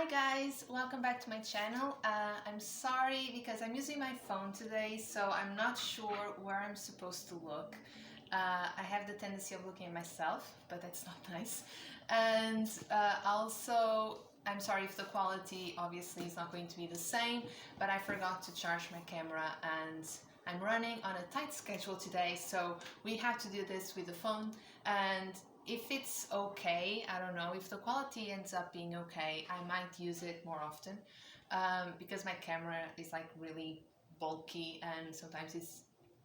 Hi guys, welcome back to my channel. I'm sorry because I'm using my phone today, so I'm not sure where I'm supposed to look. I have the tendency of looking at myself, but that's not nice. And also, I'm sorry if the quality obviously is not going to be the same, but I forgot to charge my camera and I'm running on a tight schedule today, so we have to do this with the phone. And if it's okay, I don't know, if the quality ends up being okay, I might use it more often because my camera is like really bulky and sometimes it's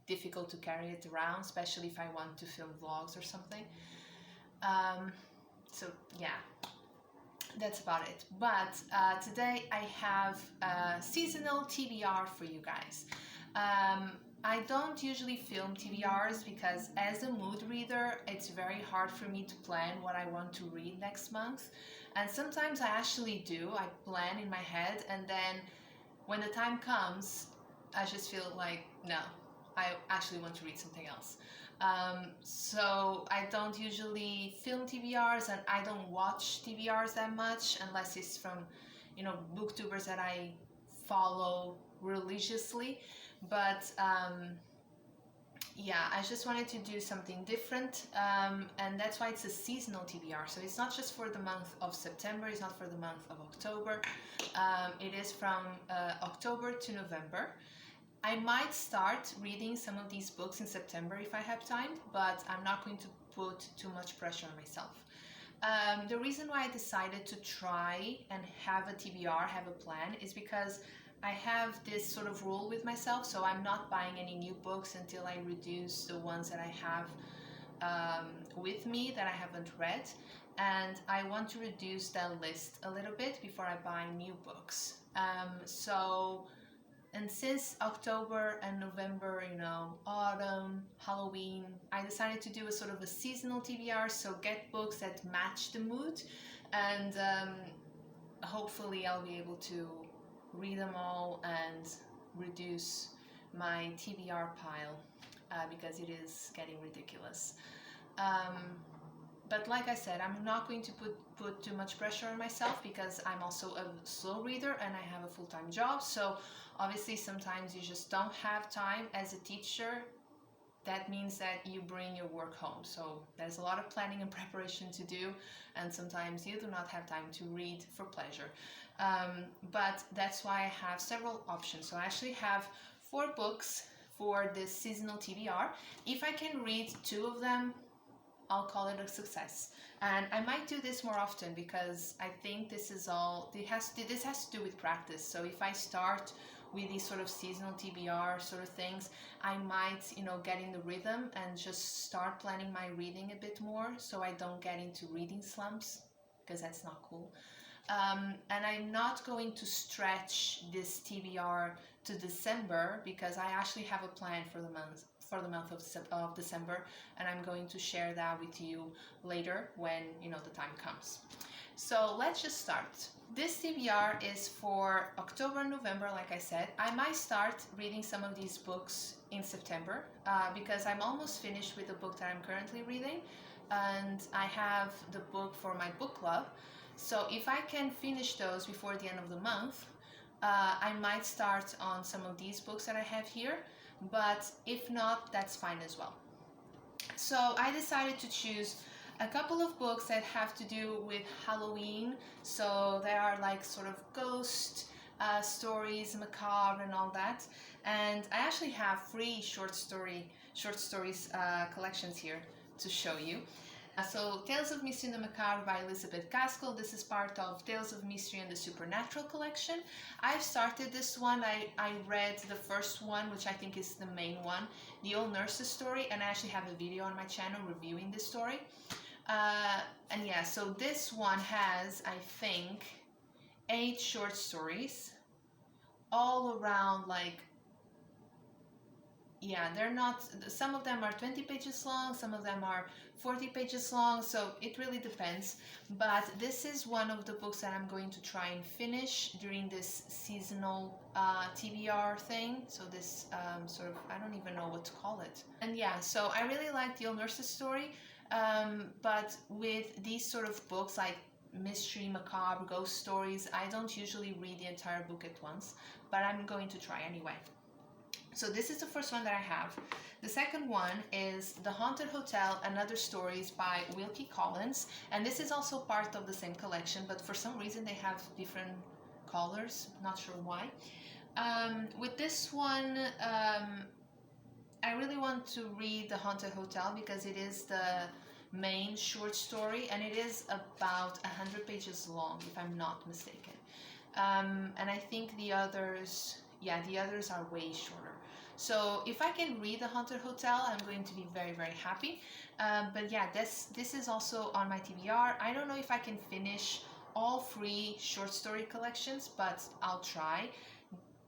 difficult to carry it around, especially if I want to film vlogs or something. So yeah, that's about it. But today I have a seasonal TBR for you guys. I don't usually film TBRs because as a mood reader, it's very hard for me to plan what I want to read next month. And sometimes I actually do. I plan in my head, and then when the time comes, I just feel like, no, I actually want to read something else. So I don't usually film TBRs, and I don't watch TBRs that much unless it's from, booktubers that I follow religiously. But yeah, I just wanted to do something different, and that's why it's a seasonal TBR. So it's not just for the month of September, it's not for the month of October. It is from October to November. I might start reading some of these books in September if I have time, but I'm not going to put too much pressure on myself. The reason why I decided to try and have a TBR, have a plan, is because I have this sort of rule with myself, so I'm not buying any new books until I reduce the ones that I have with me that I haven't read, and I want to reduce that list a little bit before I buy new books. And since October and November, autumn, Halloween, I decided to do a sort of a seasonal TBR, so get books that match the mood, and hopefully I'll be able to read them all and reduce my TBR pile because it is getting ridiculous. But like I said, I'm not going to put too much pressure on myself because I'm also a slow reader and I have a full-time job. So obviously sometimes you just don't have time as a teacher. That means that you bring your work home. So there's a lot of planning and preparation to do, and sometimes you do not have time to read for pleasure. But that's why I have several options. So I actually have 4 books for this seasonal TBR. If I can read 2 of them, I'll call it a success. And I might do this more often because I think this has to do with practice. So if I start with these sort of seasonal TBR sort of things, I might, get in the rhythm and just start planning my reading a bit more so I don't get into reading slumps, because that's not cool. And I'm not going to stretch this TBR to December because I actually have a plan for the month of December, and I'm going to share that with you later when the time comes. So let's just start. This TBR is for October and November, like I said. I might start reading some of these books in September because I'm almost finished with the book that I'm currently reading, and I have the book for my book club. So if I can finish those before the end of the month, I might start on some of these books that I have here, but if not, that's fine as well. So I decided to choose a couple of books that have to do with Halloween. So they are like sort of ghost stories, macabre and all that. And I actually have 3 short stories collections here to show you. So Tales of Mystery and the Macabre by Elizabeth Gaskell. This is part of Tales of Mystery and the Supernatural collection. I've started this one. I read the first one, which I think is the main one, The Old Nurse's Story, and I actually have a video on my channel reviewing this story. And yeah, so this one has, I think, 8 short stories, all around they're not, some of them are 20 pages long, some of them are 40 pages long, so it really depends. But this is one of the books that I'm going to try and finish during this seasonal TBR thing. So this sort of, I don't even know what to call it. And yeah, so I really like The Old Nurse's Story, but with these sort of books like mystery, macabre, ghost stories. I don't usually read the entire book at once, but I'm going to try anyway. So this is the first one that I have. The second one is The Haunted Hotel and Other Stories by Wilkie Collins, and this is also part of the same collection, but for some reason they have different colors, not sure why. With this one, I really want to read The Haunted Hotel because it is the main short story, and it is about 100 pages long, if I'm not mistaken. And I think the others, yeah, the others are way shorter. So if I can read The Haunted Hotel, I'm going to be very, very happy. But yeah, this is also on my TBR. I don't know if I can finish all 3 short story collections, but I'll try.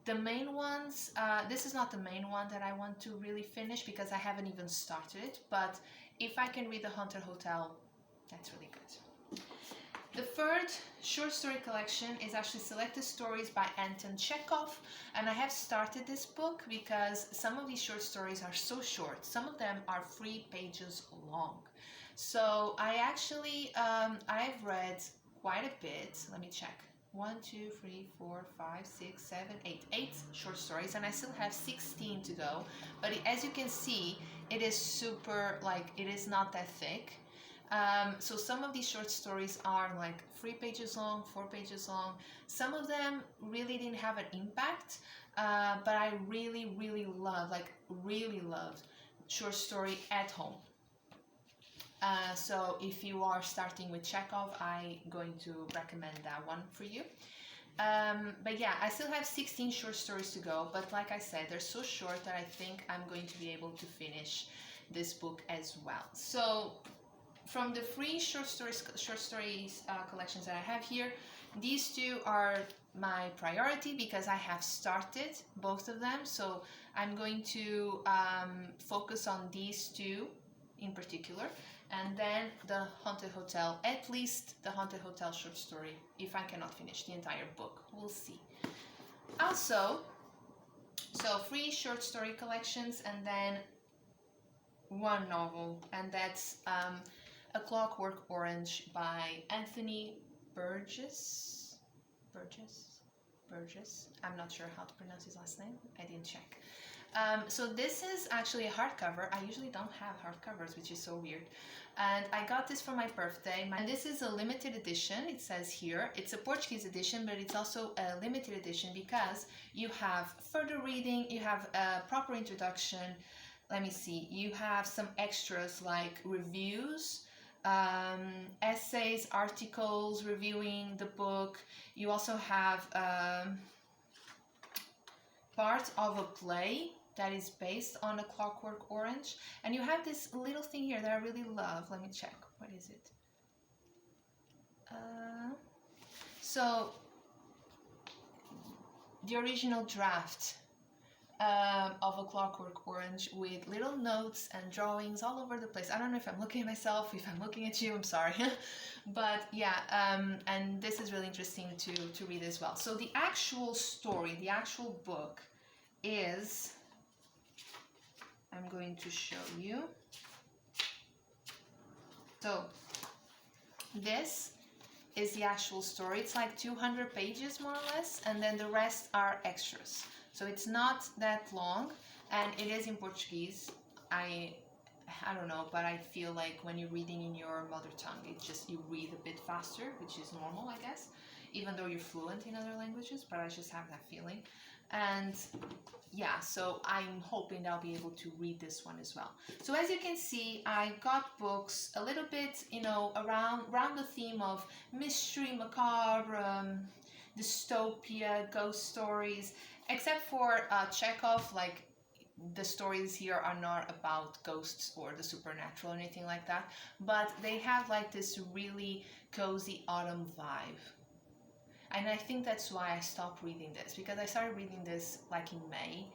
The main ones, this is not the main one that I want to really finish because I haven't even started it, but if I can read The Haunted Hotel, that's really good. The third short story collection is actually Selected Stories by Anton Chekhov, and I have started this book because some of these short stories are so short. Some of them are 3 pages long. So I actually, I've read quite a bit. Let me check. 1, 2, 3, 4, 5, 6, 7, 8. 8 short stories, and I still have 16 to go. But as you can see, it is super, like, it is not that thick. So some of these short stories are like 3 pages long, 4 pages long. Some of them really didn't have an impact, but I really, really love, like really loved short story at home. So if you are starting with Chekhov, I'm going to recommend that one for you. But yeah, I still have 16 short stories to go, but like I said, they're so short that I think I'm going to be able to finish this book as well. So from the 3 short stories collections that I have here, these 2 are my priority because I have started both of them. So I'm going to focus on these 2 in particular, and then The Haunted Hotel, at least The Haunted Hotel short story, if I cannot finish the entire book. We'll see. Also, so 3 short story collections and then 1 novel, and that's A Clockwork Orange by Anthony Burgess. I'm not sure how to pronounce his last name. I didn't check. So this is actually a hardcover. I usually don't have hardcovers, which is so weird. And I got this for my birthday. And this is a limited edition, it says here. It's a Portuguese edition, but it's also a limited edition because you have further reading, you have a proper introduction. Let me see, you have some extras like reviews, essays, articles reviewing the book. You also have part of a play that is based on A Clockwork Orange, and you have this little thing here that I really love. Let me check, what is it? So the original draft of A Clockwork Orange with little notes and drawings all over the place. I don't know if I'm looking at myself, if I'm looking at you, I'm sorry. But yeah, and this is really interesting to read as well. So the actual story, the actual book is, I'm going to show you. So this is the actual story. It's like 200 pages more or less, and then the rest are extras. So it's not that long, and it is in Portuguese. I don't know, but I feel like when you're reading in your mother tongue, it's just, you read a bit faster, which is normal, I guess, even though you're fluent in other languages, but I just have that feeling. And yeah, so I'm hoping that I'll be able to read this one as well. So as you can see, I got books a little bit, you know, around the theme of mystery, macabre, dystopia, ghost stories, except for Chekhov. Like, the stories here are not about ghosts or the supernatural or anything like that, but they have like this really cozy autumn vibe. And I think that's why I stopped reading this, because I started reading this like in May,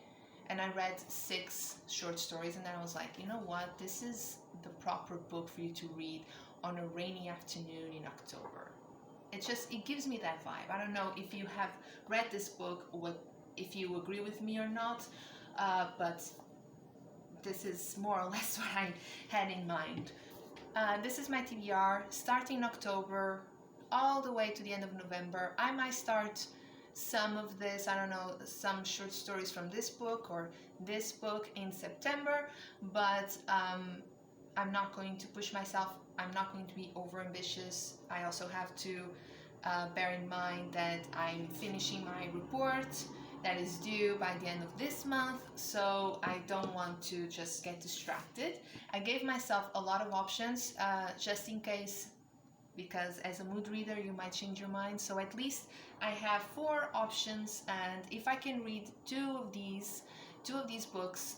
and I read 6 short stories, and then I was like, you know what, this is the proper book for you to read on a rainy afternoon in October. It gives me that vibe. I don't know if you have read this book, if you agree with me or not, but this is more or less what I had in mind. This is my TBR, starting in October, all the way to the end of November. I might start some of this, I don't know, some short stories from this book or this book in September, but I'm not going to push myself. I'm not going to be over ambitious. I also have to bear in mind that I'm finishing my report that is due by the end of this month, so I don't want to just get distracted. I gave myself a lot of options just in case, because as a mood reader you might change your mind. So at least I have 4 options, and if I can read two of these books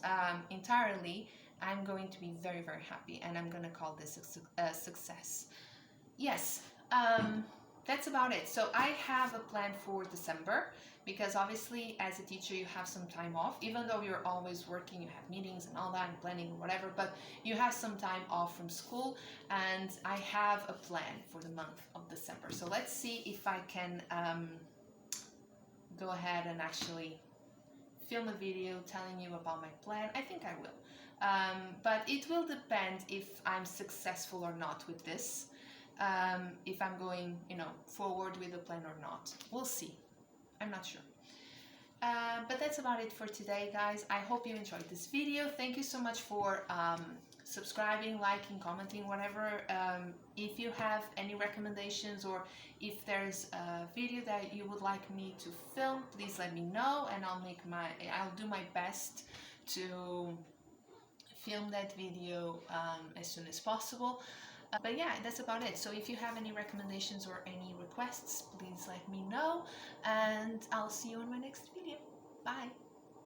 entirely, I'm going to be very, very happy, and I'm gonna call this a success. Yes, that's about it. So I have a plan for December, because obviously as a teacher you have some time off, even though you're always working, you have meetings and all that and planning or whatever, but you have some time off from school, and I have a plan for the month of December. So let's see if I can go ahead and actually film a video telling you about my plan. I think I will. But it will depend if I'm successful or not with this. If I'm going, forward with the plan or not. We'll see. I'm not sure. But that's about it for today, guys. I hope you enjoyed this video. Thank you so much for subscribing, liking, commenting, whatever. If you have any recommendations, or if there's a video that you would like me to film, please let me know, and I'll do my best to film that video as soon as possible. But yeah, that's about it. So if you have any recommendations or any requests, please let me know, and I'll see you in my next video. Bye!